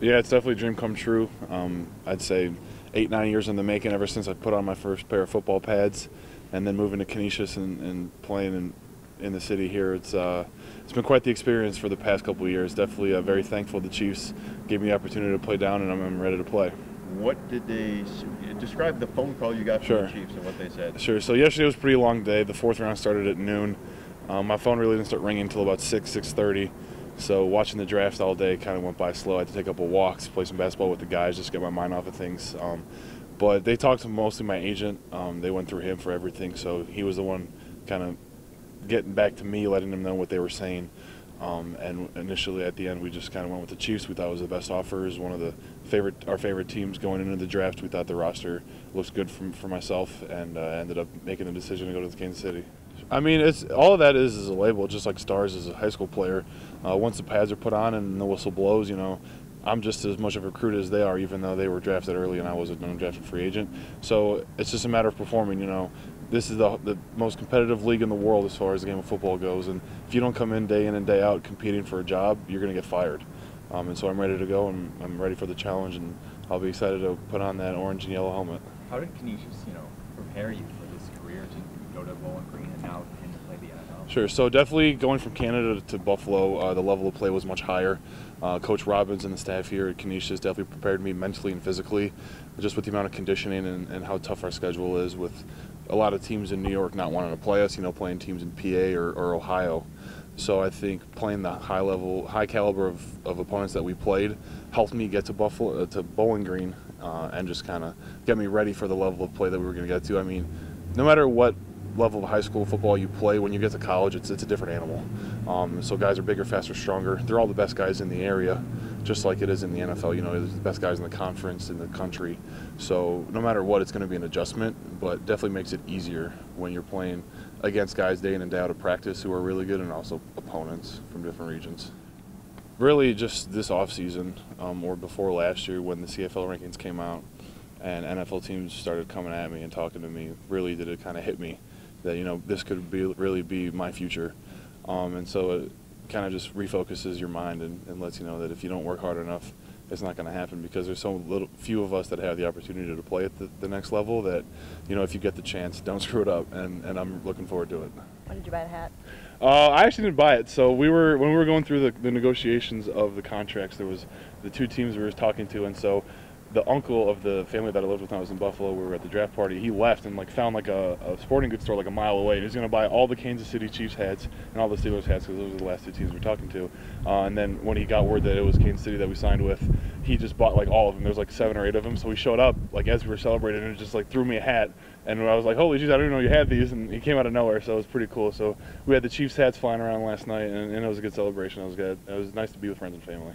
Yeah, it's definitely a dream come true. I'd say 8, 9 years in the making ever since I put on my first pair of football pads, and then moving to Canisius and playing in the city here. It's been quite the experience for the past couple of years. Definitely very thankful the Chiefs gave me the opportunity to play down, and I'm ready to play. What did they describe the phone call you got from Sure. the Chiefs and what they said? Sure. So yesterday was a pretty long day. The fourth round started at noon. My phone really didn't start ringing until about 6:30. So watching the draft all day kind of went by slow. I had to take a couple walks, play some basketball with the guys, just get my mind off of things. But they talked to mostly my agent. They went through him for everything. So he was the one kind of getting back to me, letting them know what they were saying. And initially at the end, we just kind of went with the Chiefs. We thought it was the best offer. It was one of our favorite teams going into the draft. We thought the roster looks good for myself, and ended up making the decision to go to Kansas City. I mean, it's all of that is a label, just like stars as a high school player. Once the pads are put on and the whistle blows, I'm just as much of a recruit as they are, even though they were drafted early and I was a non-drafted free agent. So it's just a matter of performing. This is the most competitive league in the world as far as the game of football goes, and if you don't come in and day out competing for a job, you're going to get fired. And so I'm ready to go, and I'm ready for the challenge, and I'll be excited to put on that orange and yellow helmet. How did Canisius, prepare you for this career to go to Bowling Green and now can play the NFL? Sure. So definitely going from Canada to Buffalo, the level of play was much higher. Coach Robbins and the staff here at Canisius definitely prepared me mentally and physically, just with the amount of conditioning and how tough our schedule is, with a lot of teams in New York not wanting to play us, playing teams in PA or Ohio. So I think playing the high caliber of opponents that we played helped me get to Bowling Green, and just kind of get me ready for the level of play that we were going to get to. I mean, no matter what level of high school football you play, when you get to college, it's a different animal. So guys are bigger, faster, stronger. They're all the best guys in the area, just like it is in the NFL. There's the best guys in the conference, in the country. So no matter what, it's going to be an adjustment, but definitely makes it easier when you're playing against guys day in and day out of practice who are really good, and also opponents from different regions. Really just this offseason, or before last year when the CFL rankings came out and NFL teams started coming at me and talking to me, really did it kind of hit me that this could really be my future. And so it kind of just refocuses your mind and lets you know that if you don't work hard enough, it's not going to happen, because there's so few of us that have the opportunity to play at the next level that, if you get the chance, don't screw it up, and I'm looking forward to it. When did you buy the hat? I actually didn't buy it. So when we were going through the negotiations of the contracts, there was the two teams we were talking to, and so the uncle of the family that I lived with when I was in Buffalo, we were at the draft party, he left and found a sporting goods store a mile away, and he was going to buy all the Kansas City Chiefs hats and all the Steelers hats, because those were the last two teams we were talking to. And then when he got word that it was Kansas City that we signed with, he just bought all of them. There was 7 or 8 of them. So we showed up as we were celebrating, and it just threw me a hat, and I was like, holy jeez, I didn't know you had these, and he came out of nowhere, so it was pretty cool. So we had the Chiefs hats flying around last night, and it was a good celebration. It was good. It was nice to be with friends and family.